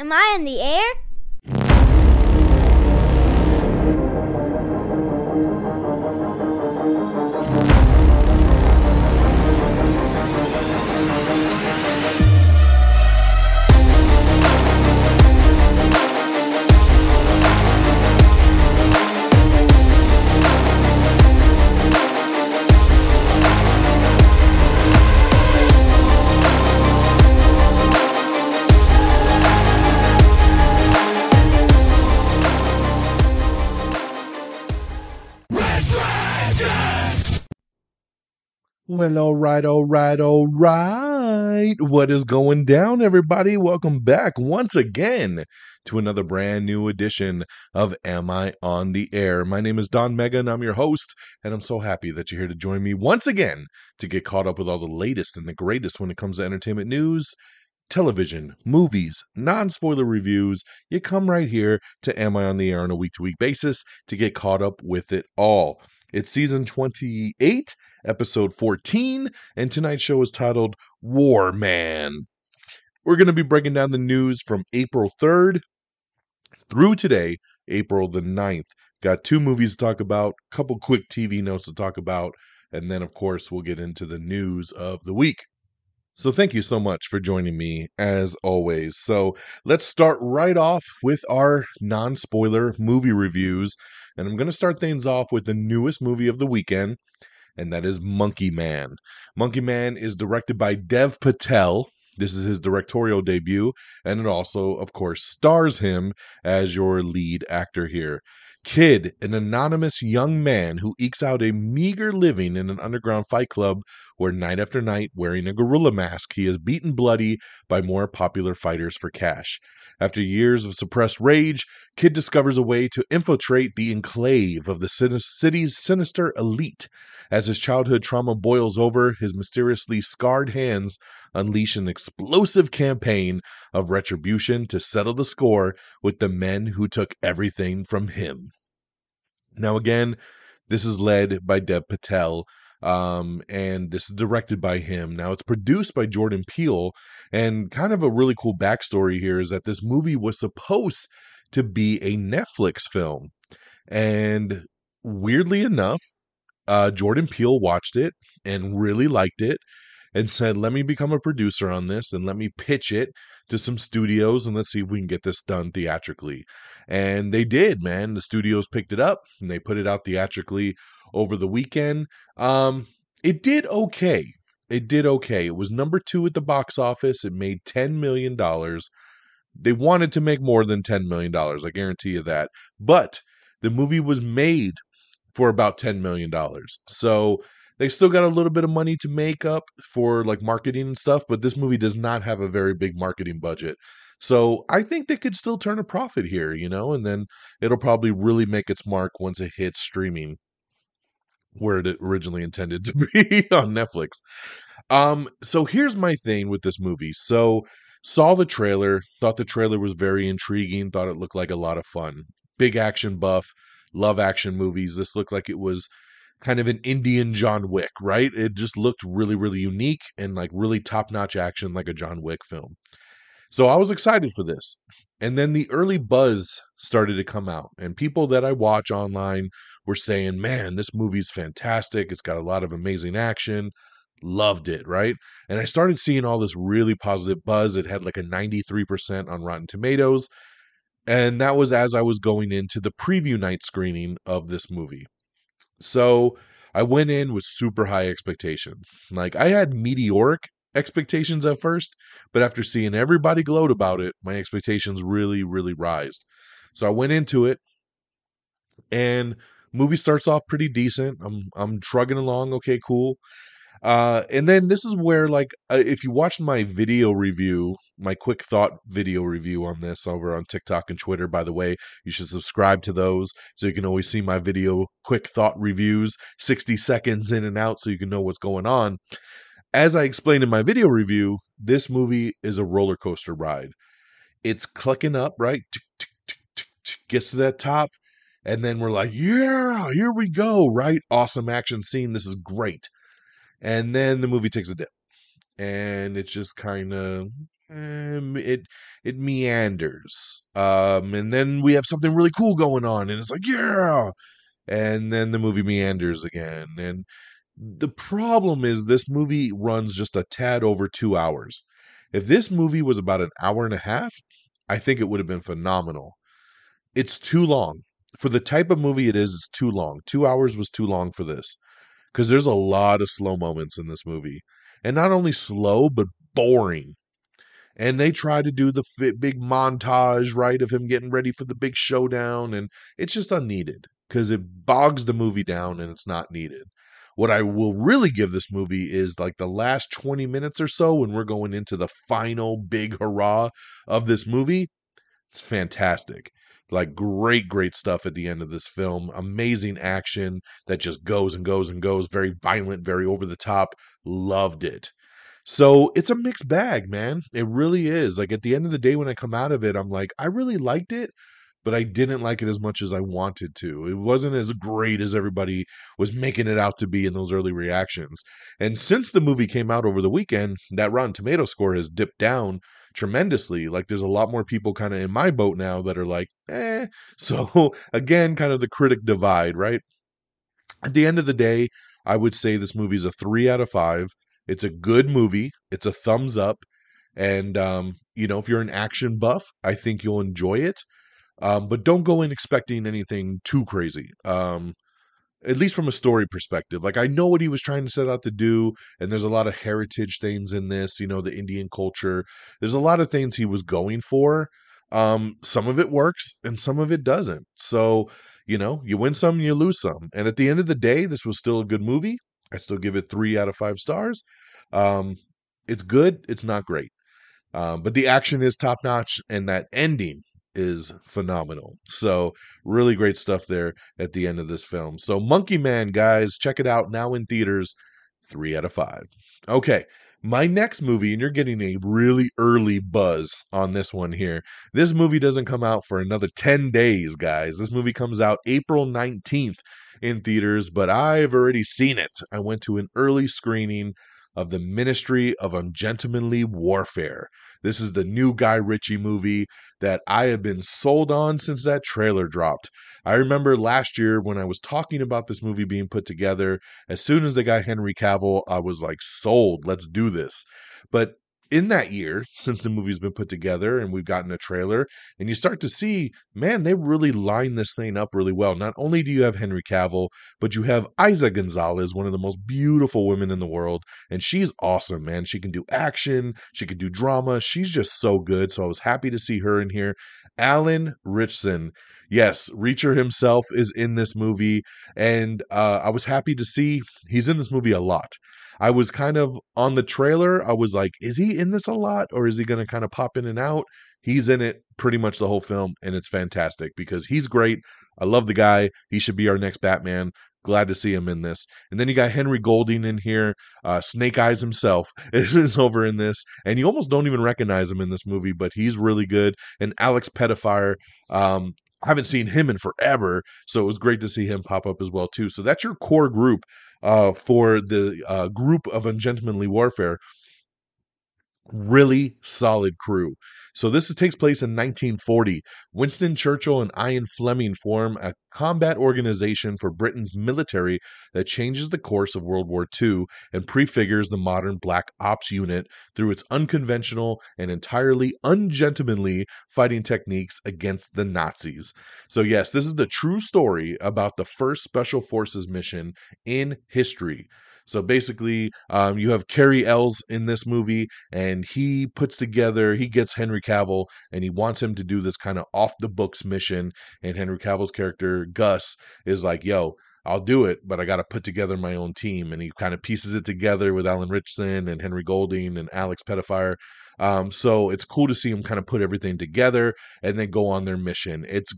Am I in the air? Well, all right. What is going down, everybody? Welcome back once again to another brand new edition of Am I on the Air? My name is DONMEGA, and I'm your host, and I'm so happy that you're here to join me once again to get caught up with all the latest and the greatest when it comes to entertainment news, television, movies, non-spoiler reviews. You come right here to Am I on the Air on a week-to-week basis to get caught up with it all. It's season 28, episode 14, and tonight's show is titled War Man. We're going to be breaking down the news from April 3rd through today, April the 9th. Got two movies to talk about, a couple quick TV notes to talk about, and then, of course, we'll get into the news of the week. So thank you so much for joining me, as always. So let's start right off with our non-spoiler movie reviews. And I'm going to start things off with the newest movie of the weekend, and that is Monkey Man. Monkey Man is directed by Dev Patel. This is his directorial debut, and it also, of course, stars him as your lead actor here. Kid, an anonymous young man who ekes out a meager living in an underground fight club where night after night, wearing a gorilla mask, he is beaten bloody by more popular fighters for cash. After years of suppressed rage, Kid discovers a way to infiltrate the enclave of the city's sinister elite. As his childhood trauma boils over, his mysteriously scarred hands unleash an explosive campaign of retribution to settle the score with the men who took everything from him. Now, again, this is led by Dev Patel, and this is directed by him. Now, it's produced by Jordan Peele, and kind of a really cool backstory here is that this movie was supposed to be a Netflix film, and weirdly enough, Jordan Peele watched it and really liked it and said, let me become a producer on this and let me pitch it to some studios and let's see if we can get this done theatrically. And they did, man. The studios picked it up and they put it out theatrically over the weekend. It did okay. It was number 2 at the box office. It made $10 million. They wanted to make more than $10 million. I guarantee you that. But the movie was made for about $10 million. So they still got a little bit of money to make up for like marketing and stuff, but this movie does not have a very big marketing budget. So I think they could still turn a profit here, and then it'll probably really make its mark once it hits streaming where it originally intended to be on Netflix. So here's my thing with this movie. So saw the trailer, thought the trailer was very intriguing, thought it looked like a lot of fun. Big action buff, love action movies. This looked like it was kind of an Indian John Wick, right? It just looked really, really unique and like really top-notch action like a John Wick film. So I was excited for this. And then the early buzz started to come out. And people that I watch online were saying, man, this movie's fantastic. It's got a lot of amazing action. Loved it, right? And I started seeing all this really positive buzz. It had like a 93% on Rotten Tomatoes. And that was as I was going into the preview night screening of this movie. So I went in with super high expectations. Like I had meteoric expectations at first, but after seeing everybody gloat about it, my expectations really, really rised. So I went into it, and movie starts off pretty decent. I'm trugging along, okay, cool. And then this is where, if you watched my video review, my quick thought video review on this over on TikTok and Twitter, by the way, you should subscribe to those so you can always see my video quick thought reviews, 60 seconds in and out so you can know what's going on. As I explained in my video review, this movie is a roller coaster ride. It's clicking up, right? Gets to that top, and then we're like, yeah, here we go, right? Awesome action scene. This is great. And then the movie takes a dip. And it's just kind of, it meanders. And then we have something really cool going on, and it's like, yeah, and then the movie meanders again. And the problem is this movie runs just a tad over 2 hours. If this movie was about an hour and a half, I think it would have been phenomenal. It's too long. For the type of movie it is, it's too long. 2 hours was too long for this. Because there's a lot of slow moments in this movie. And not only slow, but boring. And they try to do the big montage, right, of him getting ready for the big showdown. And it's just unneeded because it bogs the movie down and it's not needed. What I will really give this movie is like the last 20 minutes or so when we're going into the final big hurrah of this movie. It's fantastic. Like great stuff at the end of this film. Amazing action that just goes and goes and goes. Very violent, very over the top. Loved it. So it's a mixed bag, man. It really is. Like at the end of the day, when I come out of it, I'm like, I really liked it, but I didn't like it as much as I wanted to. It wasn't as great as everybody was making it out to be in those early reactions. And since the movie came out over the weekend, that Rotten Tomato score has dipped down tremendously. Like there's a lot more people kind of in my boat now that are like, eh. So again, kind of the critic divide, right? At the end of the day, I would say this movie is a 3 out of 5. It's a good movie. It's a thumbs up. And, if you're an action buff, I think you'll enjoy it. But don't go in expecting anything too crazy. At least from a story perspective. Like I know what he was trying to set out to do, and there's a lot of heritage things in this, the Indian culture. There's a lot of things he was going for. Some of it works and some of it doesn't. So, you win some, you lose some. And at the end of the day, this was still a good movie. I still give it 3 out of 5 stars. Um, it's good, it's not great. But the action is top notch, and that ending is phenomenal. So, really great stuff there at the end of this film. So, Monkey Man, guys, check it out now in theaters. 3 out of 5. Okay, my next movie, and you're getting a really early buzz on this one here. This movie doesn't come out for another 10 days, guys. This movie comes out April 19th in theaters, but I've already seen it. I went to an early screening of the Ministry of Ungentlemanly Warfare. This is the new Guy Ritchie movie that I have been sold on since that trailer dropped. I remember last year when I was talking about this movie being put together, as soon as they got Henry Cavill, I was like, sold, let's do this. But in that year, since the movie's been put together and we've gotten a trailer, and you start to see, man, they really line this thing up really well. Not only do you have Henry Cavill, but you have Isa Gonzalez, one of the most beautiful women in the world, and she's awesome, man. She can do action, she can do drama. She's just so good. So I was happy to see her in here. Alan Ritchson, yes, Reacher himself is in this movie, and I was happy to see he's in this movie a lot. I was kind of on the trailer. I was like, is he in this a lot or is he going to kind of pop in and out? He's in it pretty much the whole film, and it's fantastic because he's great. I love the guy. He should be our next Batman. Glad to see him in this. And then you got Henry Golding in here. Snake Eyes himself is over in this. And you almost don't even recognize him in this movie, but he's really good. And Alex Pettifer, I haven't seen him in forever, so it was great to see him pop up as well, too. So that's your core group for the group of Ungentlemanly Warfare. Really solid crew. So this takes place in 1940. Winston Churchill and Ian Fleming form a combat organization for Britain's military that changes the course of World War II and prefigures the modern Black Ops unit through its unconventional and entirely ungentlemanly fighting techniques against the Nazis. So yes, this is the true story about the first Special Forces mission in history. So basically, you have Cary Ells in this movie, and he gets Henry Cavill, and he wants him to do this kind of off-the-books mission, and Henry Cavill's character, Gus, is like, yo, I'll do it, but I got to put together my own team, and he kind of pieces it together with Alan Ritchson and Henry Golding and Alex Pettifer. So it's cool to see him kind of put everything together and then go on their mission. It's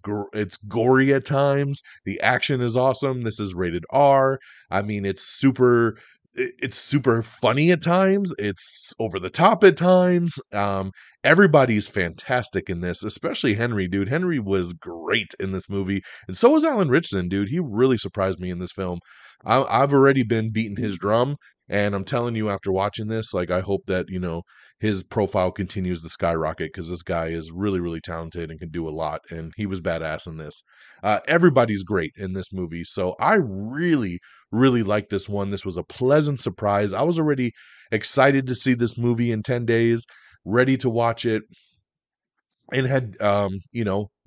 gory at times. The action is awesome. This is rated R. I mean, it's super funny at times. It's over the top at times. Everybody's fantastic in this, especially Henry, dude. Henry was great in this movie, and so was Alan Ritchson, dude. He really surprised me in this film. I've already been beating his drum, and I'm telling you, after watching this, like, I hope that his profile continues to skyrocket because this guy is really, really talented and can do a lot. And he was badass in this. Everybody's great in this movie. So I really, really like this one. This was a pleasant surprise. I was already excited to see this movie in 10 days, ready to watch it, and had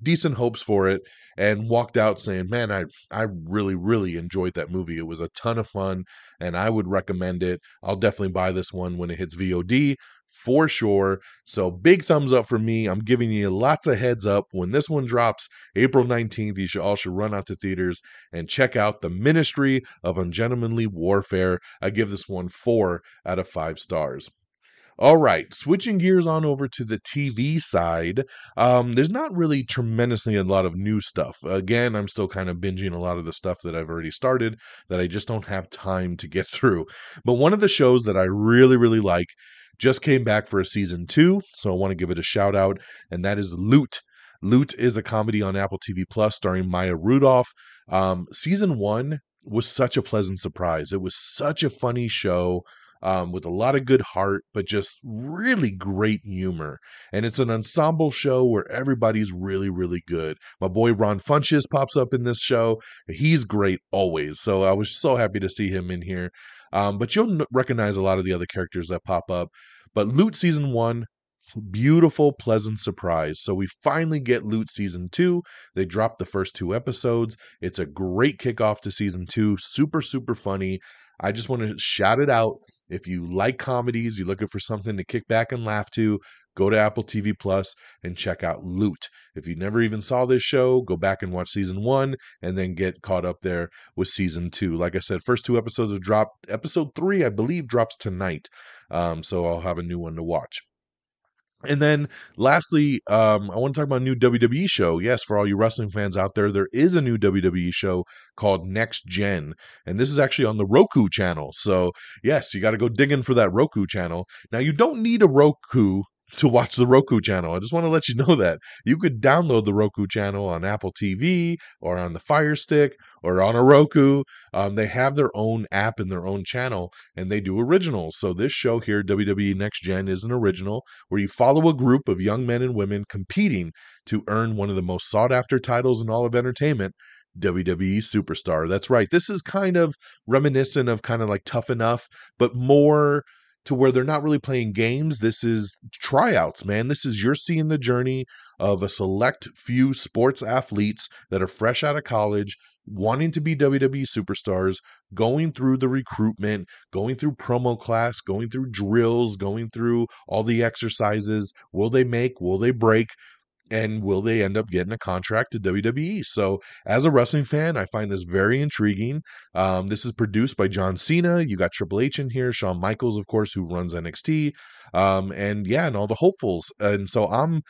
decent hopes for it, and walked out saying, man, I really, really enjoyed that movie. It was a ton of fun, and I would recommend it. I'll definitely buy this one when it hits VOD for sure. So big thumbs up for me. I'm giving you lots of heads up. When this one drops April 19th, you should run out to theaters and check out The Ministry of Ungentlemanly Warfare. I give this one 4 out of 5 stars. All right, switching gears on over to the TV side, there's not really tremendously a lot of new stuff. Again, I'm still kind of binging a lot of the stuff that I've already started that I just don't have time to get through. But one of the shows that I really, really like just came back for a season 2, so I want to give it a shout out, and that is Loot. Loot is a comedy on Apple TV Plus starring Maya Rudolph. Season 1 was such a pleasant surprise. It was such a funny show, with a lot of good heart, but just really great humor. And it's an ensemble show where everybody's really, really good. My boy Ron Funches pops up in this show. He's great always. So I was so happy to see him in here. But you'll recognize a lot of the other characters that pop up. But Loot Season 1, beautiful, pleasant surprise. So we finally get Loot Season 2. They dropped the first 2 episodes. It's a great kickoff to Season 2. Super, super funny. I just want to shout it out. If you like comedies, you're looking for something to kick back and laugh to, go to Apple TV Plus and check out Loot. If you never even saw this show, go back and watch Season 1 and then get caught up there with Season 2. Like I said, first 2 episodes have dropped. Episode 3, I believe, drops tonight. So I'll have a new one to watch. And then lastly, I want to talk about a new WWE show. Yes, for all you wrestling fans out there is a new WWE show called Next Gen. And this is actually on the Roku channel. So yes, you got to go digging for that Roku channel. Now, you don't need a Roku to watch the Roku channel. I just want to let you know that. You could download the Roku channel on Apple TV or on the Fire Stick or on a Roku. They have their own app and their own channel, and they do originals. So this show here, WWE Next Gen, is an original where you follow a group of young men and women competing to earn one of the most sought-after titles in all of entertainment, WWE Superstar. That's right. This is kind of reminiscent of kind of like Tough Enough, but more to where they're not really playing games. This is tryouts, man. This is, you're seeing the journey of a select few sports athletes that are fresh out of college, wanting to be WWE superstars, going through the recruitment, going through promo class, going through drills, going through all the exercises. Will they make? Will they break? And will they end up getting a contract to WWE? So as a wrestling fan, I find this very intriguing. This is produced by John Cena. You got Triple H in here, Shawn Michaels, of course, who runs NXT. And all the hopefuls. And so I'm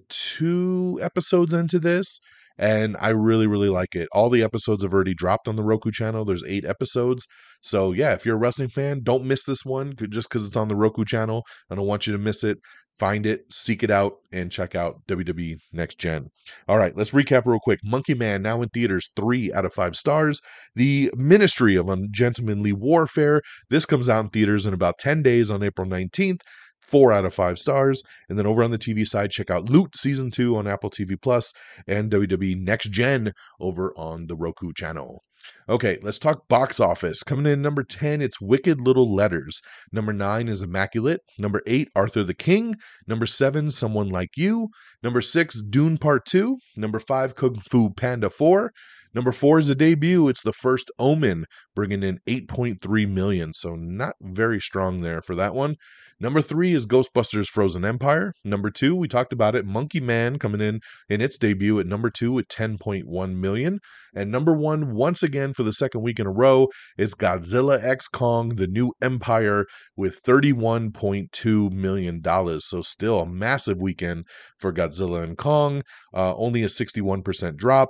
2 episodes into this, and I really, really like it. All the episodes have already dropped on the Roku channel. There's 8 episodes. So yeah, if you're a wrestling fan, don't miss this one just because it's on the Roku channel. I don't want you to miss it. Find it, seek it out, and check out WWE Next Gen. All right, let's recap real quick. Monkey Man, now in theaters, 3 out of 5 stars. The Ministry of Ungentlemanly Warfare. This comes out in theaters in about 10 days on April 19th. 4 out of 5 stars. And then over on the TV side, check out Loot Season 2 on Apple TV Plus and WWE Next Gen over on the Roku channel. Okay, let's talk box office. Coming in number 10, it's Wicked Little Letters. Number 9 is Immaculate. Number 8, Arthur the King. Number 7, Someone Like You. Number 6, Dune Part 2. Number 5, Kung Fu Panda 4. Number 4 is a debut. It's The First Omen, bringing in 8.3 million. So not very strong there for that one. Number 3 is Ghostbusters Frozen Empire. Number 2, we talked about it, Monkey Man coming in its debut at number 2 at 10.1 million. And number 1, once again for the second week in a row, it's Godzilla x Kong, The New Empire with $31.2 million. So still a massive weekend for Godzilla and Kong. Only a 61% drop.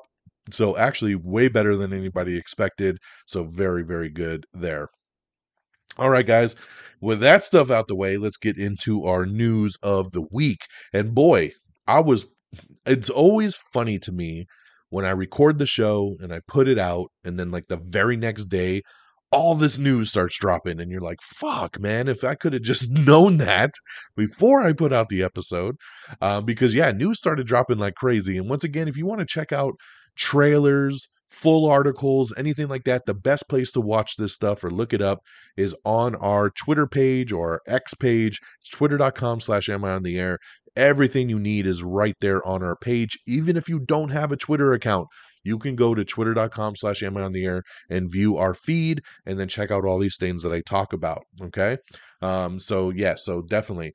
So actually way better than anybody expected. So very, very good there. All right, guys, with that stuff out the way, let's get into our news of the week. And boy, it's always funny to me when I record the show and I put it out, and then like the very next day, all this news starts dropping, and you're like, fuck, man, if I could have just known that before I put out the episode. Because, yeah, news started dropping like crazy. And once again, if you want to check out trailers, full articles, anything like that, the best place to watch this stuff or look it up is on our Twitter page or X page. It's twitter.com/am I on the air. Everything you need is right there on our page. Even if you don't have a Twitter account, you can go to twitter.com/am I on the air and view our feed and then check out all these things that I talk about. Okay. So definitely.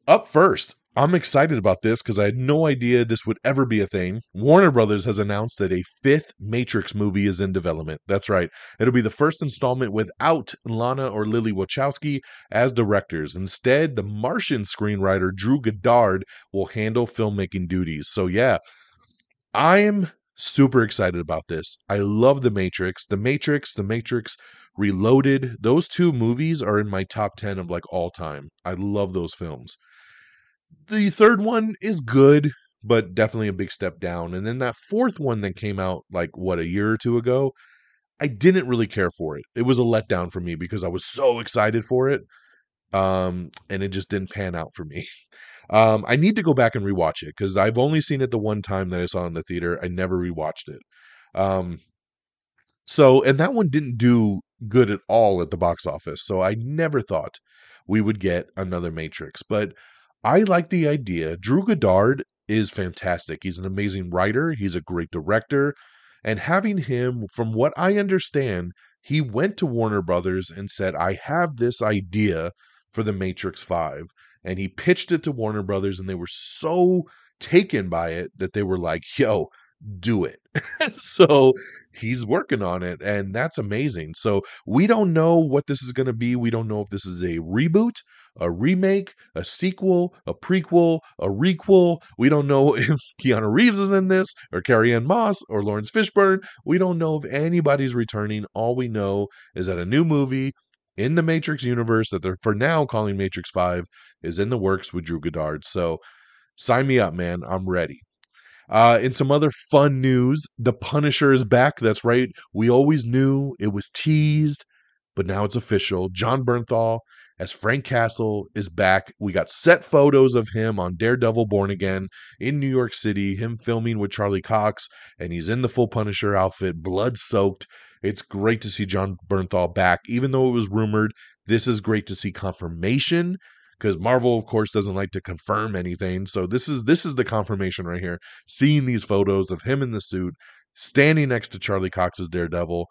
Up first, I'm excited about this because I had no idea this would ever be a thing. Warner Brothers has announced that a fifth Matrix movie is in development. That's right. It'll be the first installment without Lana or Lily Wachowski as directors. Instead, the Martian screenwriter Drew Goddard will handle filmmaking duties. So yeah, I'm super excited about this. I love The Matrix. The Matrix Reloaded. Those two movies are in my top 10 of like all time. I love those films. The third one is good, but definitely a big step down. And then that fourth one that came out like a year or two ago, I didn't really care for it. It was a letdown for me because I was so excited for it. And it just didn't pan out for me. I need to go back and rewatch it because I've only seen it the one time that I saw in the theater. I never rewatched it. Um, and that one didn't do good at all at the box office. So I never thought we would get another Matrix. But I like the idea. Drew Goddard is fantastic. He's an amazing writer. He's a great director. And having him, from what I understand, he went to Warner Brothers and said, I have this idea for the Matrix 5. And he pitched it to Warner Brothers, and they were so taken by it that they were like, yo, do it. So he's working on it, and that's amazing. So we don't know what this is going to be. We don't know if this is a reboot, a remake, a sequel, a prequel, a requel. We don't know if Keanu Reeves is in this, or Carrie Ann Moss, or Lawrence Fishburne. We don't know if anybody's returning. All we know is that a new movie in the Matrix universe that they're for now calling Matrix 5 is in the works with Drew Goddard. So sign me up, man. I'm ready. In some other fun news, The Punisher is back. That's right. We always knew it was teased, but now it's official. John Bernthal as Frank Castle is back. We got set photos of him on Daredevil Born Again in New York City, him filming with Charlie Cox, and he's in the full Punisher outfit, blood soaked. It's great to see John Bernthal back. Even though it was rumored, this is great to see confirmation because Marvel, of course, doesn't like to confirm anything. So this is the confirmation right here. Seeing these photos of him in the suit, standing next to Charlie Cox's Daredevil.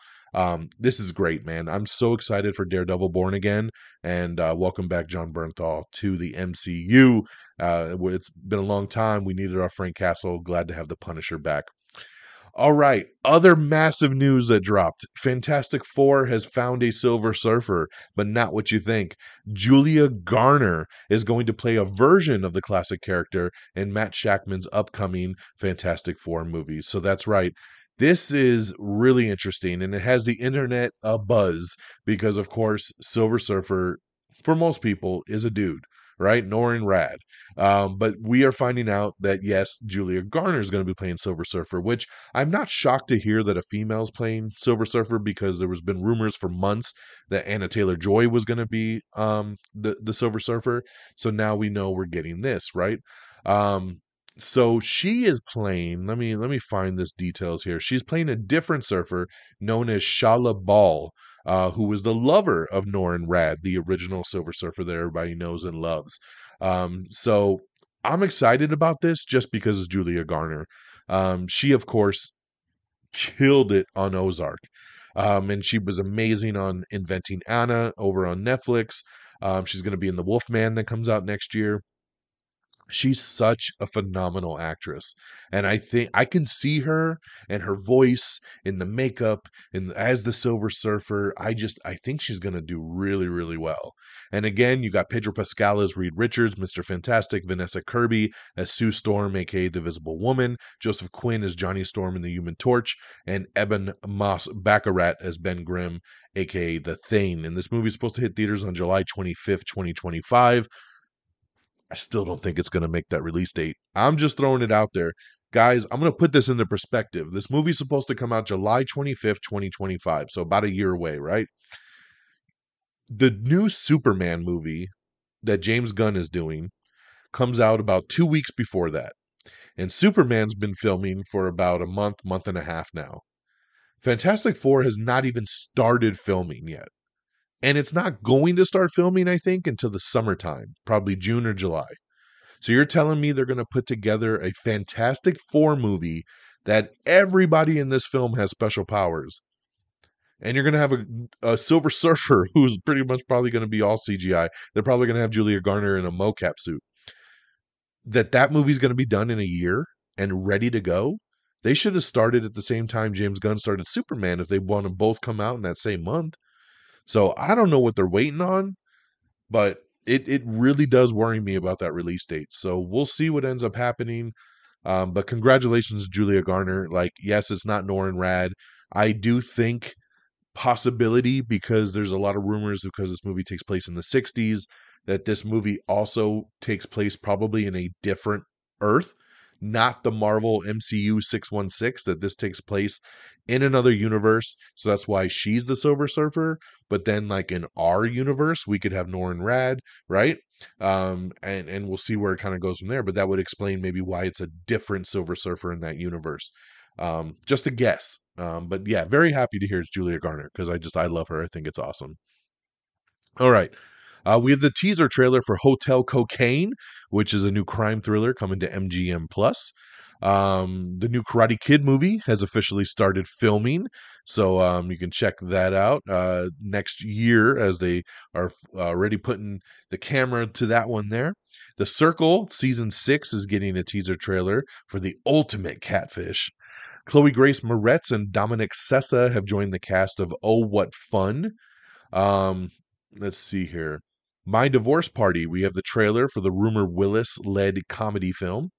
This is great, man. I'm so excited for Daredevil Born Again, and welcome back John Bernthal to the MCU. It's been a long time. We needed our Frank Castle. Glad to have the Punisher back. All right, other massive news that dropped. Fantastic Four has found a Silver Surfer, but not what you think. Julia Garner is going to play a version of the classic character in Matt Shakman's upcoming Fantastic Four movies. So that's right. This is really interesting, and it has the internet abuzz because, of course, Silver Surfer, for most people, is a dude, right? Norrin Rad. But we are finding out that, yes, Julia Garner is going to be playing Silver Surfer, which I'm not shocked to hear that a female's playing Silver Surfer because there was been rumors for months that Anna Taylor-Joy was going to be the Silver Surfer. So now we know we're getting this, right? So she is playing, let me find this details here. She's playing a different surfer known as Shala Ball, who was the lover of Norrin Rad, the original Silver Surfer that everybody knows and loves. So I'm excited about this just because it's Julia Garner. She, of course, killed it on Ozark. And she was amazing on Inventing Anna over on Netflix. She's going to be in The Wolfman that comes out next year. She's such a phenomenal actress. And I think I can see her and her voice in the makeup and as the Silver Surfer. I think she's going to do really, really well. And again, you got Pedro Pascal as Reed Richards, Mr. Fantastic, Vanessa Kirby as Sue Storm, aka the Visible Woman, Joseph Quinn as Johnny Storm in the Human Torch, and Eben Moss Baccarat as Ben Grimm, aka the Thane. And this movie is supposed to hit theaters on July 25th, 2025. I still don't think it's going to make that release date. I'm just throwing it out there. Guys, I'm going to put this into perspective. This movie's supposed to come out July 25th, 2025, so about a year away, right? The new Superman movie that James Gunn is doing comes out about 2 weeks before that. And Superman's been filming for about a month and a half now. Fantastic Four has not even started filming yet. And it's not going to start filming, I think, until the summertime, probably June or July. So you're telling me they're going to put together a Fantastic Four movie that everybody in this film has special powers. And you're going to have a Silver Surfer who's pretty much probably going to be all CGI. They're probably going to have Julia Garner in a mocap suit. That movie's going to be done in a year and ready to go. They should have started at the same time James Gunn started Superman if they want to both come out in that same month. So I don't know what they're waiting on, but it really does worry me about that release date. So we'll see what ends up happening. But congratulations, Julia Garner. Like, yes, it's not Norrin Rad. I do think possibility, because there's a lot of rumors, because this movie takes place in the 60s, that this movie also takes place probably in a different Earth, not the Marvel MCU 616, that this takes place in another universe. So that's why she's the Silver Surfer. But then, like, in our universe, we could have Norrin Rad, right? And we'll see where it kind of goes from there. But that would explain maybe why it's a different Silver Surfer in that universe. Just a guess. But yeah, very happy to hear it's Julia Garner, because I love her. I think it's awesome. All right. We have the teaser trailer for Hotel Cocaine, which is a new crime thriller coming to MGM Plus. The new Karate Kid movie has officially started filming, so you can check that out next year, as they are already putting the camera to that one there. The Circle season 6 is getting a teaser trailer for the ultimate catfish. Chloe Grace Moretz and Dominic Sessa have joined the cast of Oh, What Fun. Let's see here. My Divorce Party. We have the trailer for the Rumor Willis-led comedy film.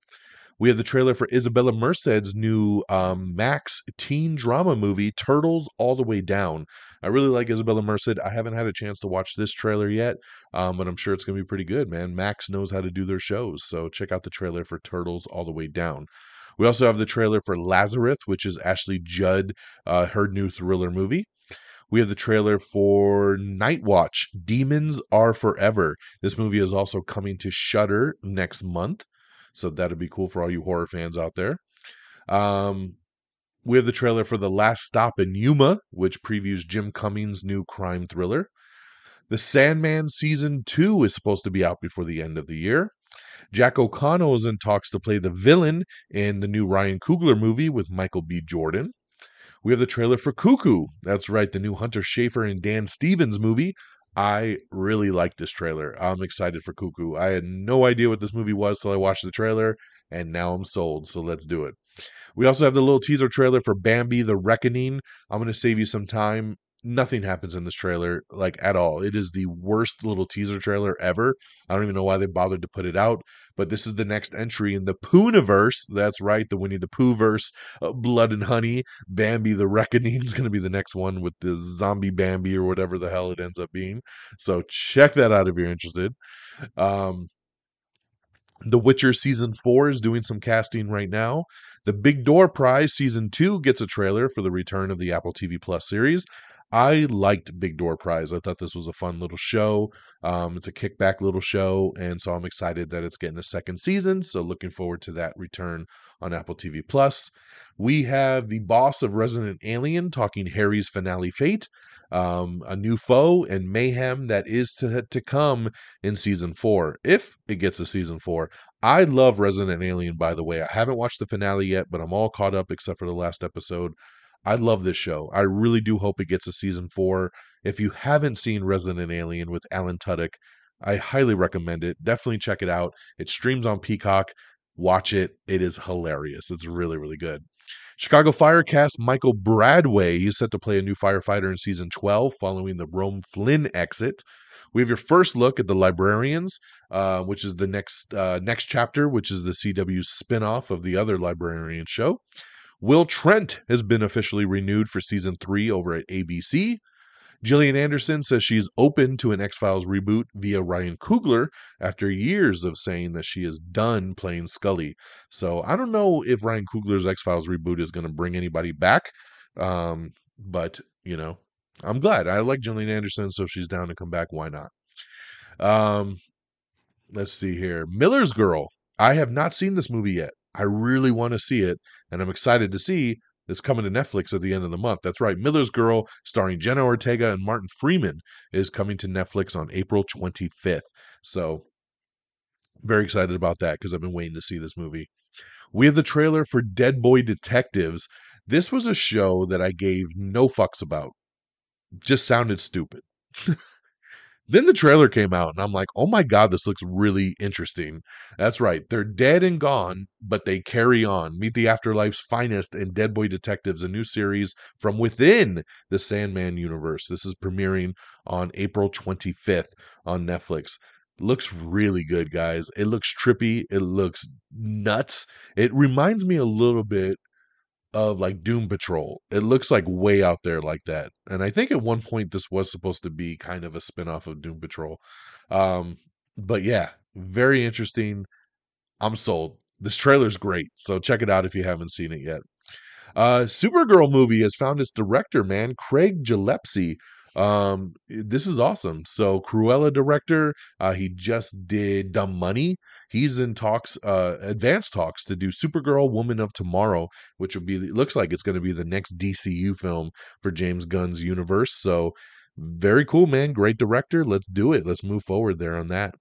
We have the trailer for Isabella Merced's new Max teen drama movie, Turtles All the Way Down. I really like Isabella Merced. I haven't had a chance to watch this trailer yet, but I'm sure it's going to be pretty good, man. Max knows how to do their shows, so check out the trailer for Turtles All the Way Down. We also have the trailer for Lazarus, which is Ashley Judd, her new thriller movie. We have the trailer for Night Watch, Demons Are Forever. This movie is also coming to Shudder next month, so that'd be cool for all you horror fans out there. We have the trailer for The Last Stop in Yuma, which previews Jim Cummings' new crime thriller. The Sandman Season 2 is supposed to be out before the end of the year. Jack O'Connell is in talks to play the villain in the new Ryan Coogler movie with Michael B. Jordan. We have the trailer for Cuckoo. That's right, the new Hunter Schafer and Dan Stevens movie. I really like this trailer. I'm excited for Cuckoo. I had no idea what this movie was till I watched the trailer, and now I'm sold, so let's do it. We also have the little teaser trailer for Bambi the Reckoning. I'm going to save you some time. Nothing happens in this trailer, like, at all. It is the worst little teaser trailer ever. I don't even know why they bothered to put it out, but this is the next entry in the Poohniverse. That's right, the Winnie the Pooh verse, Blood and Honey. Bambi the Reckoning is going to be the next one with the zombie Bambi or whatever the hell it ends up being. So check that out if you're interested. The Witcher Season 4 is doing some casting right now. The Big Door Prize Season 2 gets a trailer for the return of the Apple TV Plus series. I liked Big Door Prize. I thought this was a fun little show. It's a kickback little show, and so I'm excited that it's getting a second season. So looking forward to that return on Apple TV Plus. We have the boss of Resident Alien talking Harry's finale fate, a new foe, and mayhem that is to come in Season 4, if it gets a Season 4. I love Resident Alien, by the way. I haven't watched the finale yet, but I'm all caught up except for the last episode. I love this show. I really do hope it gets a Season 4. If you haven't seen Resident Alien with Alan Tudyk, I highly recommend it. Definitely check it out. It streams on Peacock. Watch it. It is hilarious. It's really, really good. Chicago Fire cast Michael Bradway. He's set to play a new firefighter in Season 12 following the Rome Flynn exit. We have your first look at The Librarians, which is the next chapter, which is the CW spinoff of the other Librarian show. Will Trent has been officially renewed for Season 3 over at ABC. Gillian Anderson says she's open to an X-Files reboot via Ryan Coogler after years of saying that she is done playing Scully. So I don't know if Ryan Coogler's X-Files reboot is going to bring anybody back. But, I'm glad. I like Gillian Anderson, so if she's down to come back, why not? Um, let's see here. Miller's Girl. I have not seen this movie yet. I really want to see it, and I'm excited to see it's coming to Netflix at the end of the month. That's right. Miller's Girl, starring Jenna Ortega and Martin Freeman, is coming to Netflix on April 25th. So, very excited about that because I've been waiting to see this movie. We have the trailer for Dead Boy Detectives. This was a show that I gave no fucks about. Just sounded stupid. Then the trailer came out, and I'm like, oh my God, this looks really interesting. That's right. They're dead and gone, but they carry on. Meet the Afterlife's finest in Dead Boy Detectives, a new series from within the Sandman universe. This is premiering on April 25th on Netflix. Looks really good, guys. It looks trippy. It looks nuts. It reminds me a little bit of like Doom Patrol. It looks like way out there like that. And I think at one point this was supposed to be kind of a spin-off of Doom Patrol. But yeah, very interesting. I'm sold. This trailer's great. So check it out if you haven't seen it yet. Supergirl movie has found its director, man, Craig Gillespie. This is awesome. So Cruella director, he just did Dumb Money. He's in talks, advanced talks to do Supergirl, Woman of Tomorrow, which will be, it looks like it's going to be the next DCU film for James Gunn's universe. So very cool, man. Great director. Let's do it. Let's move forward there on that.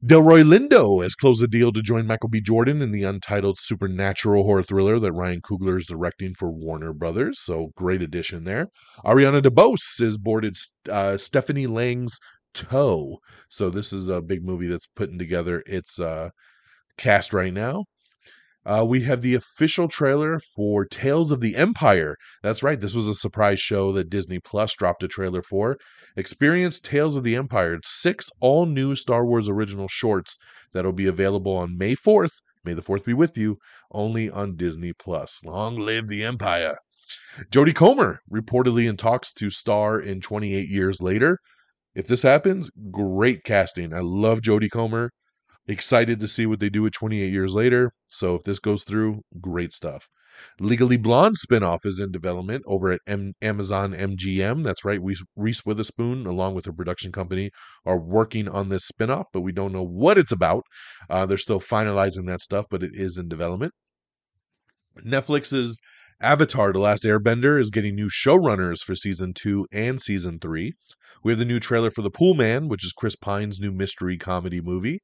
Delroy Lindo has closed a deal to join Michael B. Jordan in the untitled supernatural horror thriller that Ryan Coogler is directing for Warner Brothers. So great addition there. Ariana DeBose is boarded Stephanie Lang's Toe. So this is a big movie that's putting together its cast right now. We have the official trailer for Tales of the Empire. That's right. This was a surprise show that Disney Plus dropped a trailer for. Experience Tales of the Empire. It's 6 all-new Star Wars original shorts that'll be available on May 4th. May the 4th be with you. Only on Disney Plus. Long live the Empire. Jodie Comer, reportedly in talks to star in 28 Years Later. If this happens, great casting. I love Jodie Comer. Excited to see what they do with 28 Years Later. So if this goes through, great stuff. Legally Blonde spinoff is in development over at Amazon MGM. That's right. Reese Witherspoon, along with her production company, are working on this spinoff, but we don't know what it's about. They're still finalizing that stuff, but it is in development. Netflix's Avatar: The Last Airbender is getting new showrunners for season 2 and season 3. We have the new trailer for The Pool Man, which is Chris Pine's new mystery comedy movie.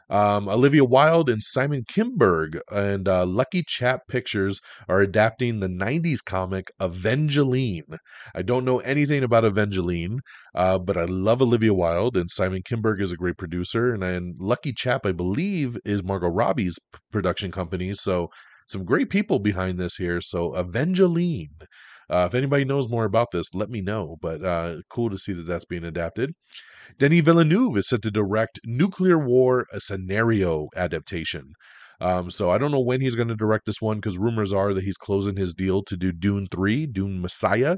Olivia Wilde and Simon Kinberg and Lucky Chap Pictures are adapting the 90s comic Evangeline. I don't know anything about Evangeline, but I love Olivia Wilde, and Simon Kinberg is a great producer. And Lucky Chap, I believe, is Margot Robbie's production company. So some great people behind this here. So Evangeline. If anybody knows more about this, let me know. But cool to see that that's being adapted. Denis Villeneuve is set to direct Nuclear War, a scenario adaptation. So I don't know when he's going to direct this one because rumors are that he's closing his deal to do Dune 3, Dune Messiah.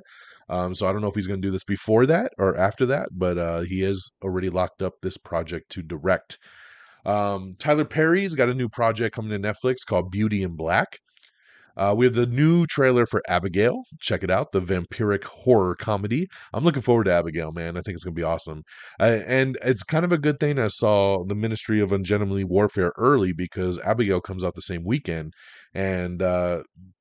So I don't know if he's going to do this before that or after that, but he has already locked up this project to direct. Tyler Perry's got a new project coming to Netflix called Beauty in Black. We have the new trailer for Abigail. Check it out, the vampiric horror comedy. I'm looking forward to Abigail, man. I think it's going to be awesome. And it's kind of a good thing I saw the Ministry of Ungentlemanly Warfare early because Abigail comes out the same weekend. And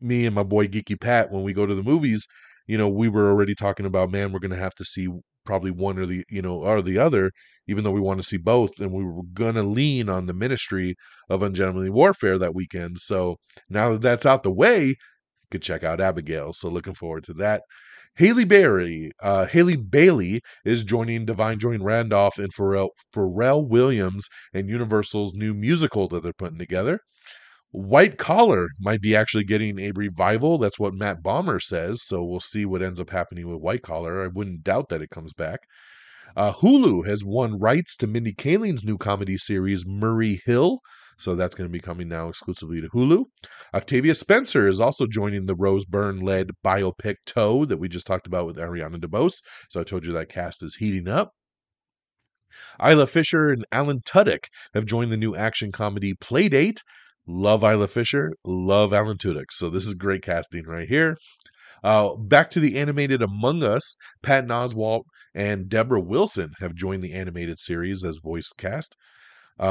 me and my boy Geeky Pat, when we go to the movies, we were already talking about, man, we're going to have to see probably one or the other, even though we want to see both. And we were going to lean on the Ministry of Ungentlemanly Warfare that weekend. So now that that's out the way, you could check out Abigail. So looking forward to that. Haley Bailey is joining Divine Joy Randolph and Pharrell Williams in Universal's new musical that they're putting together. White Collar might be actually getting a revival. That's what Matt Bomer says. So we'll see what ends up happening with White Collar. I wouldn't doubt that it comes back. Hulu has won rights to Mindy Kaling's new comedy series, Murray Hill. So that's going to be coming now exclusively to Hulu. Octavia Spencer is also joining the Rose Byrne-led biopic Toe that we just talked about with Ariana DeBose. So I told you that cast is heating up. Isla Fisher and Alan Tudyk have joined the new action comedy Playdate. Love Isla Fisher, love Alan Tudyk. So this is great casting right here. Back to the animated Among Us, Patton Oswalt and Deborah Wilson have joined the animated series as voice cast.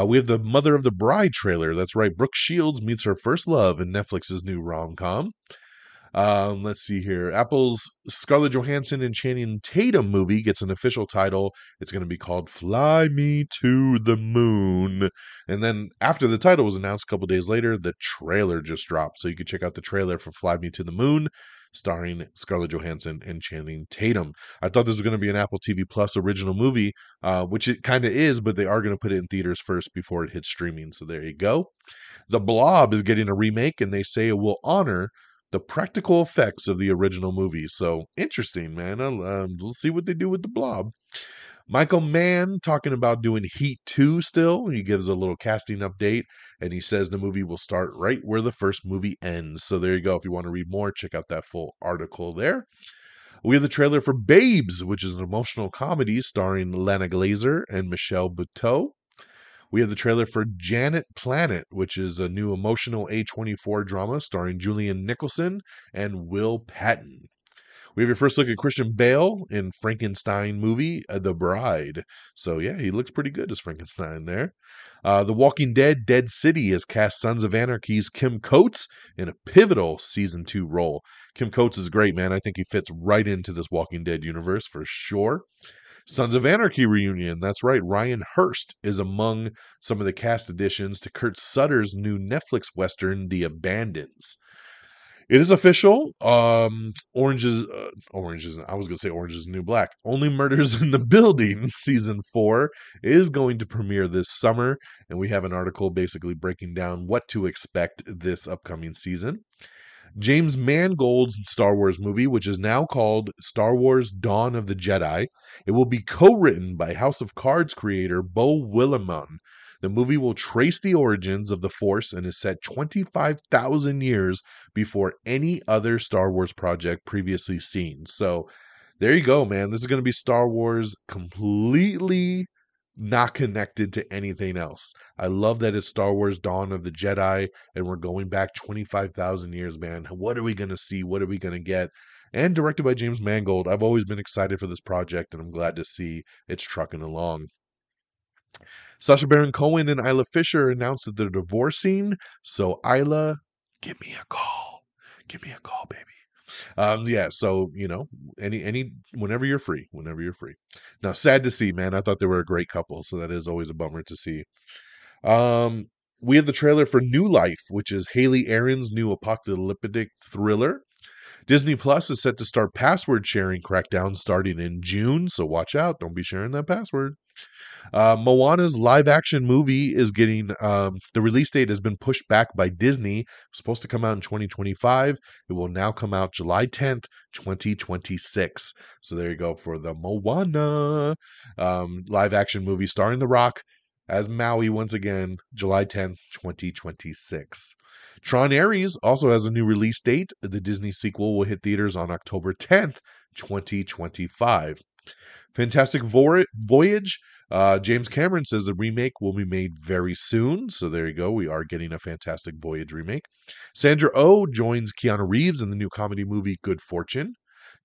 We have the Mother of the Bride trailer. That's right, Brooke Shields meets her first love in Netflix's new rom-com. Let's see here. Apple's Scarlett Johansson and Channing Tatum movie gets an official title. It's going to be called Fly Me to the Moon. And then after the title was announced a couple days later, the trailer just dropped. So you can check out the trailer for Fly Me to the Moon, starring Scarlett Johansson and Channing Tatum. I thought this was going to be an Apple TV Plus original movie, which it kind of is, but they are going to put it in theaters first before it hits streaming. So there you go. The Blob is getting a remake, and they say it will honor the practical effects of the original movie. So interesting, man. We'll see what they do with the Blob. Michael Mann talking about doing Heat 2 still. He gives a little casting update, and he says the movie will start right where the first movie ends. So there you go. If you want to read more, check out that full article there. We have the trailer for Babes, which is an emotional comedy starring Lana Glazer and Michelle Buteau. We have the trailer for Janet Planet, which is a new emotional A24 drama starring Julian Nicholson and Will Patton. We have your first look at Christian Bale in Frankenstein movie, The Bride. So yeah, he looks pretty good as Frankenstein there. The Walking Dead, Dead City has cast Sons of Anarchy's Kim Coates in a pivotal season 2 role. Kim Coates is great, man. I think he fits right into this Walking Dead universe for sure. Sons of Anarchy reunion. That's right. Ryan Hurst is among some of the cast additions to Kurt Sutter's new Netflix Western, The Abandons. It is official. Orange is I was going to say Orange is the New Black. Only Murders in the Building season 4 is going to premiere this summer. And we have an article basically breaking down what to expect this upcoming season. James Mangold's Star Wars movie, which is now called Star Wars Dawn of the Jedi. It will be co-written by House of Cards creator Beau Willimon. The movie will trace the origins of the Force and is set 25,000 years before any other Star Wars project previously seen. So there you go, man. This is going to be Star Wars completely not connected to anything else. I love that it's Star Wars Dawn of the Jedi and we're going back 25,000 years, man. What are we going to see? What are we going to get? And directed by James Mangold. I've always been excited for this project and I'm glad to see it's trucking along. Sacha Baron Cohen and Isla Fisher announced that they're divorcing. So Isla, give me a call. Give me a call, baby. Yeah, so whenever you're free. Now, sad to see, man. I thought they were a great couple, so that is always a bummer to see. We have the trailer for New Life, which is Haley Aaron's new apocalyptic thriller. Disney Plus is set to start password sharing crackdown starting in June, so watch out. Don't be sharing that password. Moana's live action movie is getting the release date has been pushed back by Disney. It's supposed to come out in 2025. It will now come out July 10th, 2026. So there you go for the Moana live action movie starring The Rock as Maui once again, July 10th, 2026. Tron Ares also has a new release date. The Disney sequel will hit theaters on October 10th, 2025. Fantastic Voyage. James Cameron says the remake will be made very soon. So there you go. We are getting a Fantastic Voyage remake. Sandra Oh joins Keanu Reeves in the new comedy movie Good Fortune.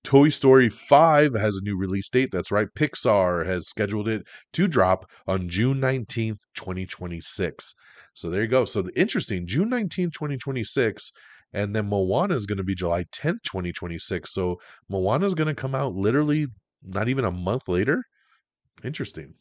Toy Story 5 has a new release date. That's right. Pixar has scheduled it to drop on June 19th, 2026. So there you go. So interesting. June 19th, 2026. And then Moana is going to be July 10th, 2026. So Moana is going to come out literally not even a month later. Interesting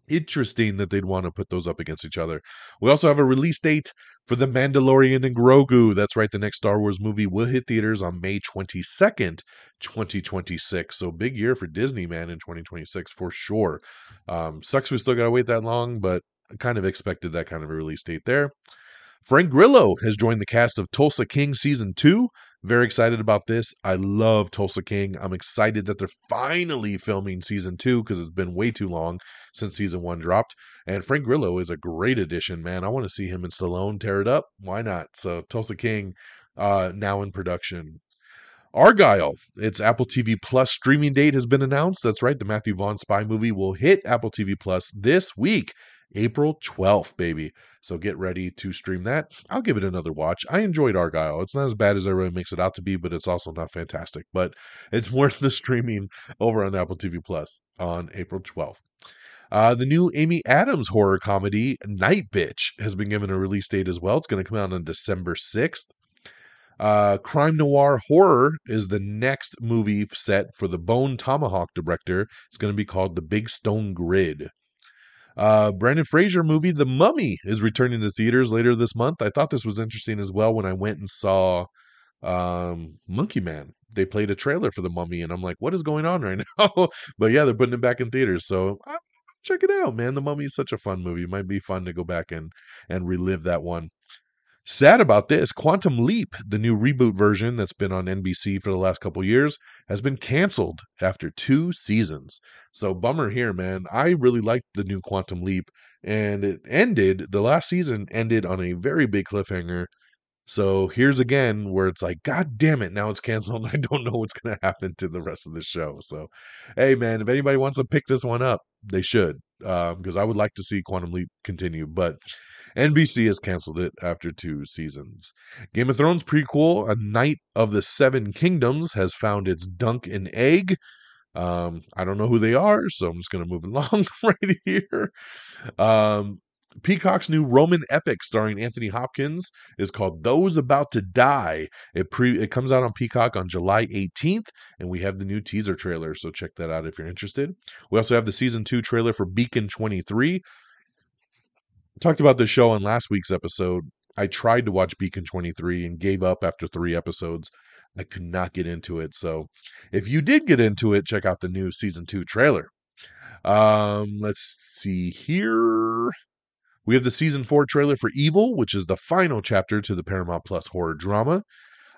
that they'd want to put those up against each other. We also have a release date for The Mandalorian and Grogu. That's right, the next Star Wars movie will hit theaters on May 22nd, 2026. So big year for Disney, man, in 2026 for sure. Sucks we still got to wait that long, but I kind of expected that kind of a release date there. Frank Grillo has joined the cast of Tulsa King Season 2. Very excited about this. I love Tulsa King. I'm excited that they're finally filming season 2 because it's been way too long since season 1 dropped. And Frank Grillo is a great addition, man. I want to see him and Stallone tear it up. Why not? So Tulsa King now in production. Argyle, its Apple TV Plus streaming date has been announced. That's right, the Matthew Vaughn spy movie will hit Apple TV Plus this week, April 12th, baby. So get ready to stream that. I'll give it another watch. I enjoyed Argyle. It's not as bad as everyone makes it out to be, but it's also not fantastic. But it's worth the streaming over on Apple TV Plus on April 12th. The new Amy Adams horror comedy, Night Bitch, has been given a release date as well. It's going to come out on December 6th. Crime noir horror is the next movie set for the Bone Tomahawk director. It's going to be called The Big Stone Grid. Brandon Fraser movie The Mummy is returning to theaters later this month. I thought this was interesting as well when I went and saw Monkey Man. They played a trailer for The Mummy, and I'm like, what is going on right now? But yeah, they're putting it back in theaters, so check it out, man. The Mummy is such a fun movie. It might be fun to go back and relive that one. Sad about this, Quantum Leap, the new reboot version that's been on NBC for the last couple years, has been canceled after 2 seasons. So bummer here, man. I really liked the new Quantum Leap, and the last season ended on a very big cliffhanger. So here's again where it's like, God damn it, now it's canceled. I don't know what's going to happen to the rest of the show. So, hey, man, if anybody wants to pick this one up, they should, because I would like to see Quantum Leap continue. But NBC has canceled it after 2 seasons. Game of Thrones prequel, A Knight of the Seven Kingdoms, has found its dunk and egg. I don't know who they are, so I'm just going to move along right here. Peacock's new Roman epic starring Anthony Hopkins is called Those About to Die. It comes out on Peacock on July 18th, and we have the new teaser trailer, so check that out if you're interested. We also have the season 2 trailer for Beacon 23. Talked about this show on last week's episode. I tried to watch Beacon 23 and gave up after 3 episodes. I could not get into it. So if you did get into it, check out the new season 2 trailer. Let's see here. We have the season 4 trailer for Evil, which is the final chapter to the Paramount Plus horror drama.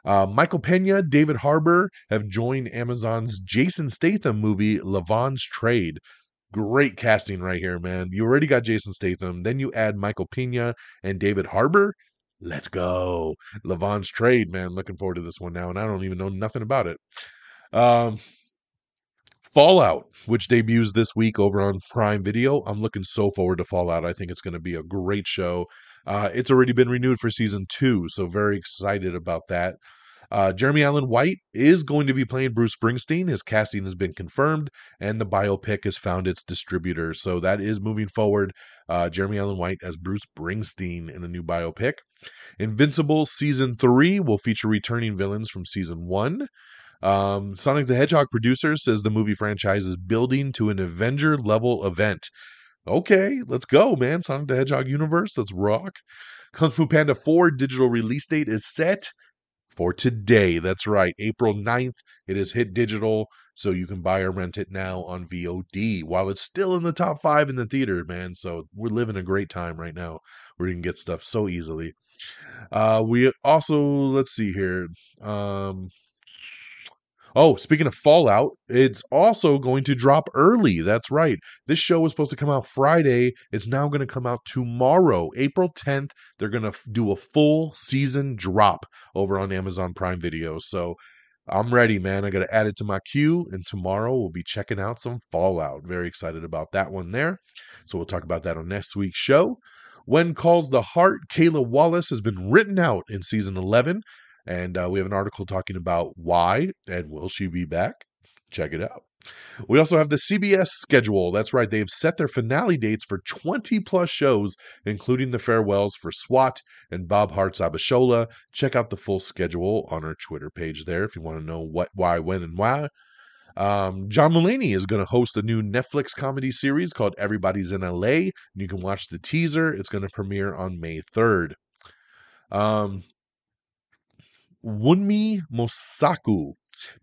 Michael Pena, David Harbour have joined Amazon's Jason Statham movie, Lavon's Trade. Great casting right here, man. You already got Jason Statham. Then you add Michael Pena and David Harbour. Let's go. Lavon's Trade, man. Looking forward to this one now, and I don't even know nothing about it. Fallout, which debuts this week over on Prime Video. I'm looking so forward to Fallout. I think it's going to be a great show. It's already been renewed for season 2, so very excited about that. Jeremy Allen White is going to be playing Bruce Springsteen. His casting has been confirmed, and the biopic has found its distributor. So that is moving forward. Jeremy Allen White as Bruce Springsteen in a new biopic. Invincible Season 3 will feature returning villains from Season 1. Sonic the Hedgehog producer says the movie franchise is building to an Avenger-level event. Okay, let's go, man. Sonic the Hedgehog universe, let's rock. Kung Fu Panda 4 digital release date is set for today. That's right, April 9th. It is hit digital, so you can buy or rent it now on VOD while it's still in the top 5 in the theater, man. So we're living a great time right now where you can get stuff so easily. We also, let's see here. Oh, speaking of Fallout, it's also going to drop early. That's right. This show was supposed to come out Friday. It's now going to come out tomorrow, April 10th. They're going to do a full season drop over on Amazon Prime Video. So I'm ready, man. I got to add it to my queue, and tomorrow we'll be checking out some Fallout. Very excited about that one there. So we'll talk about that on next week's show. When Calls the Heart, Kayla Wallace has been written out in season 11. And we have an article talking about why and will she be back. Check it out. We also have the CBS schedule. That's right. They've set their finale dates for 20 plus shows, including the farewells for SWAT and Bob Hart's Abishola. Check out the full schedule on our Twitter page there if you want to know what, why, when, and why. John Mulaney is going to host a new Netflix comedy series called Everybody's in LA. You can watch the teaser. It's going to premiere on May 3rd. Wunmi Mosaku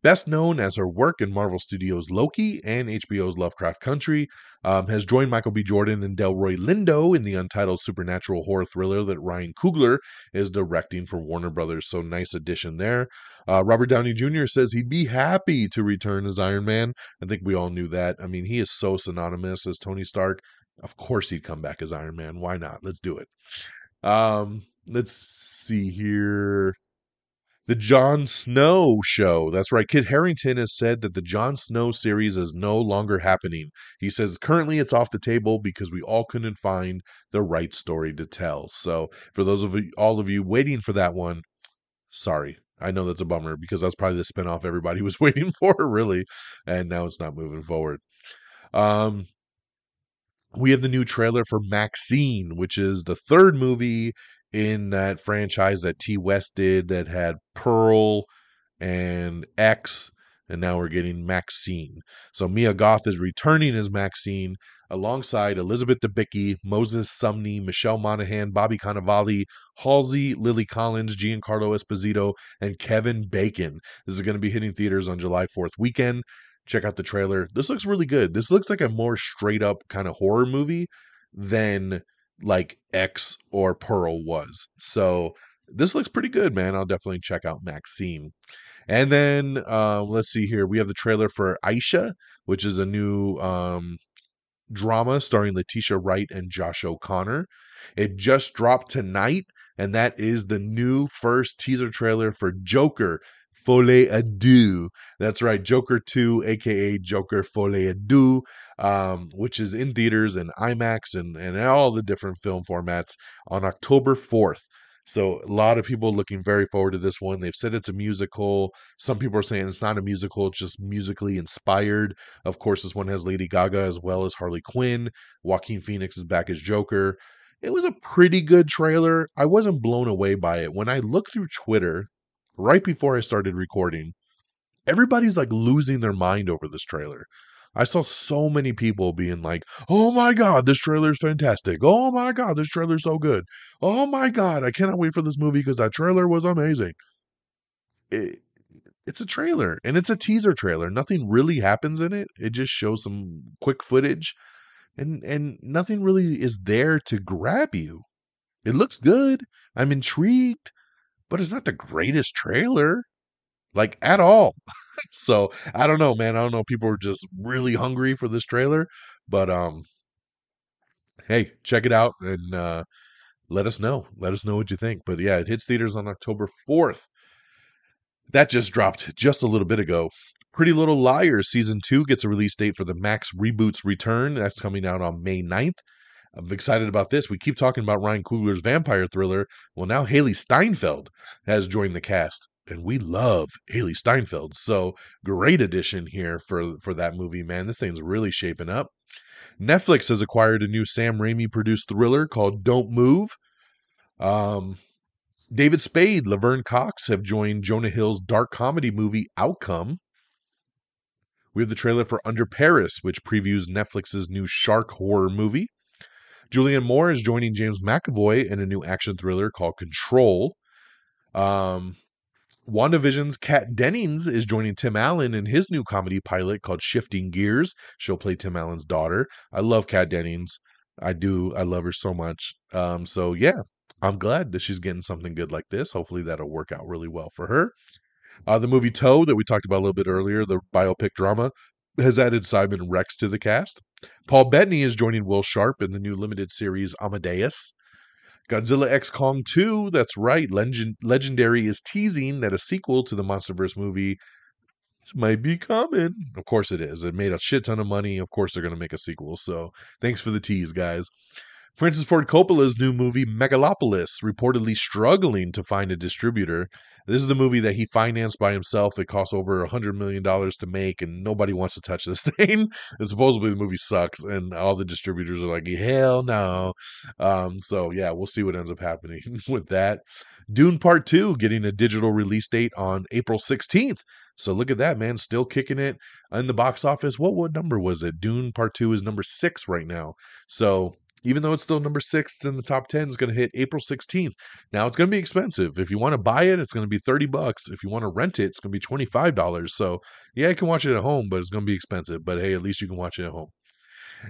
Best known as her work in Marvel Studios' Loki and HBO's Lovecraft Country, has joined Michael B. Jordan and Delroy Lindo in the untitled supernatural horror thriller that Ryan Coogler is directing for Warner Brothers. So nice addition there. Robert Downey Jr. says he'd be happy to return as Iron Man. I think we all knew that. I mean, he is so synonymous as Tony Stark. Of course he'd come back as Iron Man. Why not? Let's do it. Let's see here. The Jon Snow show. That's right. Kit Harington has said that the Jon Snow series is no longer happening. He says currently it's off the table because we all couldn't find the right story to tell. So for those of you, all of you waiting for that one, sorry. I know that's a bummer because that's probably the spinoff everybody was waiting for, really. And now it's not moving forward. We have the new trailer for Maxine, which is the third movie in that franchise that T. West did that had Pearl and X, and now we're getting Maxine. So Mia Goth is returning as Maxine alongside Elizabeth Debicki, Moses Sumney, Michelle Monaghan, Bobby Cannavale, Halsey, Lily Collins, Giancarlo Esposito, and Kevin Bacon. This is going to be hitting theaters on July 4th weekend. Check out the trailer. This looks really good. This looks like a more straight up kind of horror movie than like X or Pearl was. So this looks pretty good, man. I'll definitely check out Maxine. And then let's see here. We have the trailer for Aisha, which is a new drama starring Letitia Wright and Josh O'Connor. It just dropped tonight, and that is the new first teaser trailer for Joker Folie à Deux. That's right, Joker 2, aka Joker Folie à Deux, which is in theaters and IMAX and all the different film formats on October 4th. So a lot of people looking very forward to this one. They've said it's a musical. Some people are saying it's not a musical, it's just musically inspired. Of course, this one has Lady Gaga as well as Harley Quinn. Joaquin Phoenix is back as Joker. It was a pretty good trailer. I wasn't blown away by it. When I looked through Twitter right before I started recording, everybody's like losing their mind over this trailer. I saw so many people being like, oh my God, this trailer is fantastic. Oh my God, this trailer is so good. Oh my God, I cannot wait for this movie because that trailer was amazing. It's a trailer, and it's a teaser trailer. Nothing really happens in it. It just shows some quick footage, and nothing really is there to grab you. It looks good. I'm intrigued, but it's not the greatest trailer, like at all. So I don't know, man. I don't know. People are just really hungry for this trailer, but hey, check it out and let us know. Let us know what you think. But yeah, it hits theaters on October 4th. That just dropped just a little bit ago. Pretty Little Liars Season 2 gets a release date for the Max Reboot's return. That's coming out on May 9th. I'm excited about this. We keep talking about Ryan Coogler's vampire thriller. Well, now Haley Steinfeld has joined the cast, and we love Haley Steinfeld. So great addition here for that movie, man. This thing's really shaping up. Netflix has acquired a new Sam Raimi produced thriller called Don't Move. David Spade, Laverne Cox have joined Jonah Hill's dark comedy movie Outcome. We have the trailer for Under Paris, which previews Netflix's new shark horror movie. Julianne Moore is joining James McAvoy in a new action thriller called Control. WandaVision's Kat Dennings is joining Tim Allen in his new comedy pilot called Shifting Gears. She'll play Tim Allen's daughter. I love Kat Dennings. I do. I love her so much. So yeah, I'm glad that she's getting something good like this. Hopefully that'll work out really well for her. The movie Toe that we talked about a little bit earlier, the biopic drama, has added Simon Rex to the cast. Paul Bettany is joining Will Sharp in the new limited series Amadeus. Godzilla X Kong 2, that's right, Legendary is teasing that a sequel to the MonsterVerse movie might be coming. Of course it is. It made a shit ton of money. Of course they're going to make a sequel. So thanks for the tease, guys. Francis Ford Coppola's new movie Megalopolis reportedly struggling to find a distributor. This is the movie that he financed by himself. It costs over $100 million to make, and nobody wants to touch this thing. And supposedly the movie sucks, and all the distributors are like, hell no. So yeah, we'll see what ends up happening with that. Dune Part 2 getting a digital release date on April 16th. So look at that, man. Still kicking it in the box office. What number was it? Dune Part 2 is number 6 right now. So Even though it's still number 6 in the top 10, it's going to hit April 16th. Now it's going to be expensive. If you want to buy it, it's going to be $30. If you want to rent it, it's going to be $25. So yeah, you can watch it at home, but it's going to be expensive. But hey, at least you can watch it at home.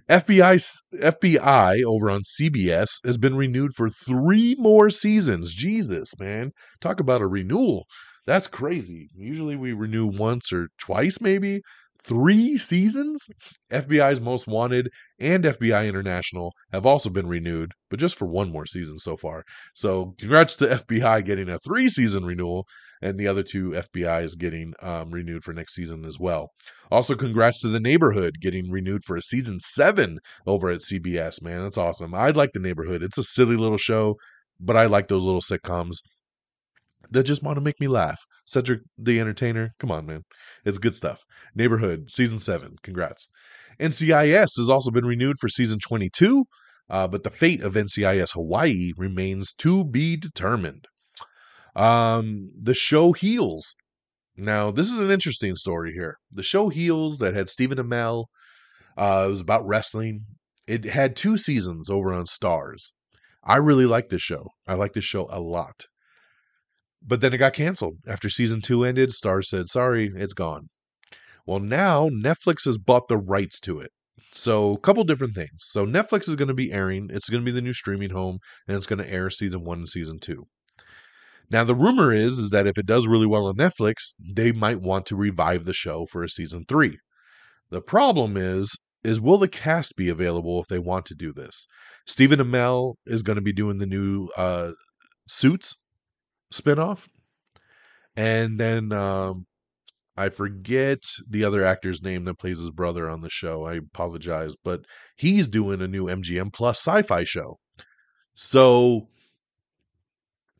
FBI over on CBS has been renewed for 3 more seasons. Jesus, man. Talk about a renewal. That's crazy. Usually we renew once or twice, maybe. 3 seasons? FBI's Most Wanted and FBI International have also been renewed, but just for 1 more season so far. So congrats to FBI getting a 3-season renewal, and the other 2 FBIs getting renewed for next season as well. Also, congrats to The Neighborhood getting renewed for a season 7 over at CBS, man. That's awesome. I like The Neighborhood. It's a silly little show, but I like those little sitcoms that just want to make me laugh. Cedric the Entertainer, come on, man. It's good stuff. Neighborhood, season 7. Congrats. NCIS has also been renewed for season 22, but the fate of NCIS Hawaii remains to be determined. The show Heels. Now, this is an interesting story here. The show Heels that had Stephen Amell, it was about wrestling. It had 2 seasons over on Stars. I really like this show. I like this show a lot. But then it got canceled. After season 2 ended, Stars said, sorry, it's gone. Well, now Netflix has bought the rights to it. So a couple different things. So Netflix is going to be airing. It's going to be the new streaming home, and it's going to air season 1 and season 2. Now, the rumor is that if it does really well on Netflix, they might want to revive the show for a season 3. The problem is will the cast be available if they want to do this? Stephen Amell is going to be doing the new Suits spinoff. And then I forget the other actor's name that plays his brother on the show. I apologize. But he's doing a new MGM Plus sci-fi show. So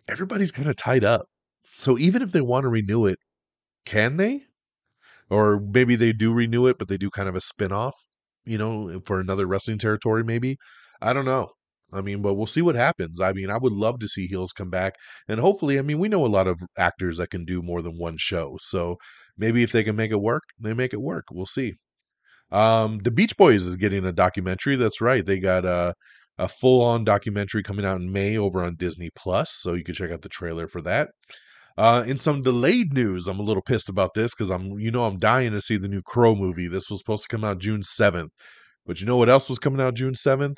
everybody's kind of tied up. So even if they want to renew it, can they? Or maybe they do renew it, but they do kind of a spin-off, for another wrestling territory, maybe. I don't know. I mean, but we'll see what happens. I mean, I would love to see Heels come back. And hopefully, I mean, we know a lot of actors that can do more than one show. So maybe if they can make it work, they make it work. We'll see. The Beach Boys is getting a documentary. That's right. They got a full-on documentary coming out in May over on Disney Plus. So you can check out the trailer for that. In some delayed news, I'm a little pissed about this because I'm dying to see the new Crow movie. This was supposed to come out June 7th. But you know what else was coming out June 7th?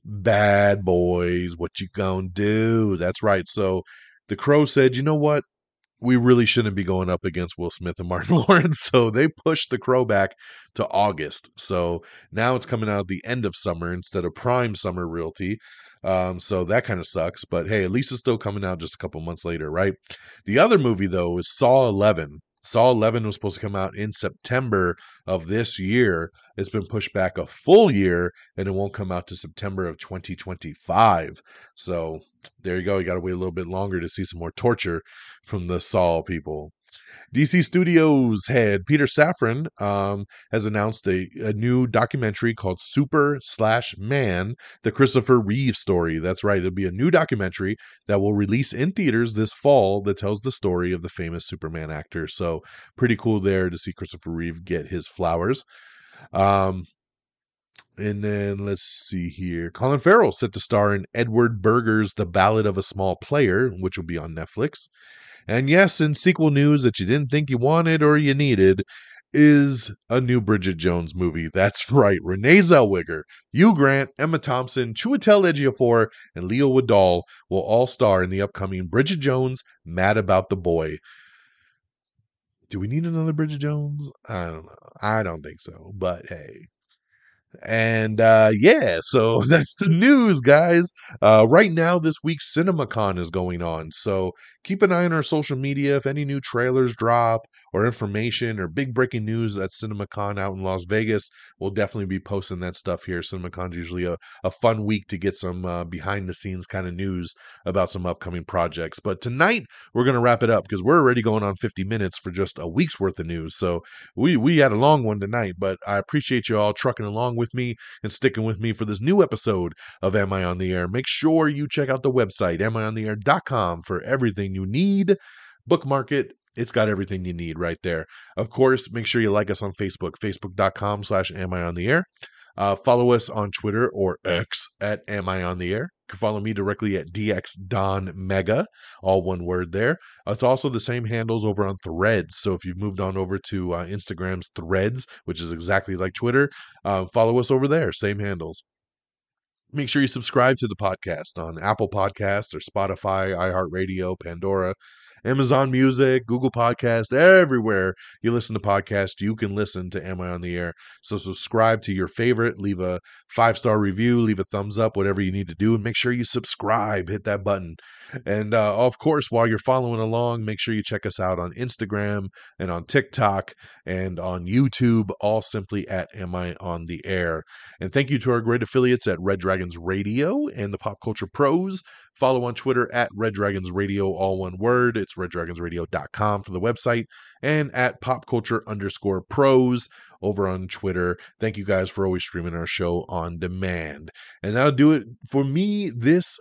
Bad Boys. What you gonna do? That's right. So the Crow said, you know what? We really shouldn't be going up against Will Smith and Martin Lawrence. So they pushed the Crow back to August. So now it's coming out at the end of summer instead of prime summer realty. So that kind of sucks. But hey, at least it's still coming out just a couple months later, right? The other movie, though, is Saw 11. Saw 11 was supposed to come out in September of this year. It's been pushed back a full year, and it won't come out to September of 2025. So there you go. You got to wait a little bit longer to see some more torture from the Saw people. DC Studios head Peter Safran has announced a new documentary called Super/Man, the Christopher Reeve story. That's right. It'll be a new documentary that will release in theaters this fall that tells the story of the famous Superman actor. So pretty cool there to see Christopher Reeve get his flowers. And then let's see here. Colin Farrell set to star in Edward Berger's The Ballad of a Small Player, which will be on Netflix. And yes, in sequel news that you didn't think you wanted or you needed is a new Bridget Jones movie. That's right. Renee Zellweger, Hugh Grant, Emma Thompson, Chiwetel Ejiofor, and Leo Wadall will all star in the upcoming Bridget Jones Mad About the Boy. Do we need another Bridget Jones? I don't know. I don't think so. But hey. And yeah, so that's the news, guys. Right now, this week, CinemaCon is going on. So keep an eye on our social media. If any new trailers drop or information or big breaking news at CinemaCon out in Las Vegas, we'll definitely be posting that stuff here. CinemaCon is usually a fun week to get some behind the scenes kind of news about some upcoming projects. But tonight, we're going to wrap it up because we're already going on 50 minutes for just a week's worth of news. So we had a long one tonight, but I appreciate you all trucking along with me and sticking with me for this new episode of Am I on the Air. Make sure you check out the website, amiontheair.com, for everything you need. Bookmark it. It's got everything you need right there. Of course, make sure you like us on Facebook, facebook.com/Am I on the Air. Follow us on Twitter or X at Am I On The Air. You can follow me directly at DXDonMega, all one word there. It's also the same handles over on Threads. So if you've moved on over to Instagram's Threads, which is exactly like Twitter, follow us over there. Same handles. Make sure you subscribe to the podcast on Apple Podcasts or Spotify, iHeartRadio, Pandora, Amazon Music, Google Podcast, everywhere you listen to podcasts, you can listen to Am I On The Air? So subscribe to your favorite, leave a 5-star review, leave a thumbs up, whatever you need to do, and make sure you subscribe, hit that button. And of course, while you're following along, make sure you check us out on Instagram and on TikTok and on YouTube, all simply at Am I On The Air? And thank you to our great affiliates at Red Dragons Radio and the Pop Culture Pros. Follow on Twitter at Red Dragons Radio, all one word. It's reddragonsradio.com for the website, and at popculture_pros over on Twitter. Thank you guys for always streaming our show on demand. And that'll do it for me this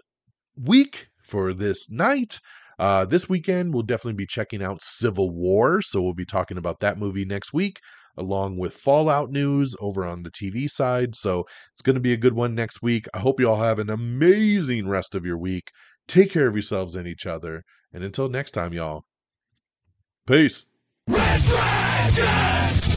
week, for this night. This weekend, we'll definitely be checking out Civil War, so we'll be talking about that movie next week, along with Fallout news over on the TV side. So it's going to be a good one next week. I hope you all have an amazing rest of your week. Take care of yourselves and each other. And until next time, y'all. Peace. Red Dragons!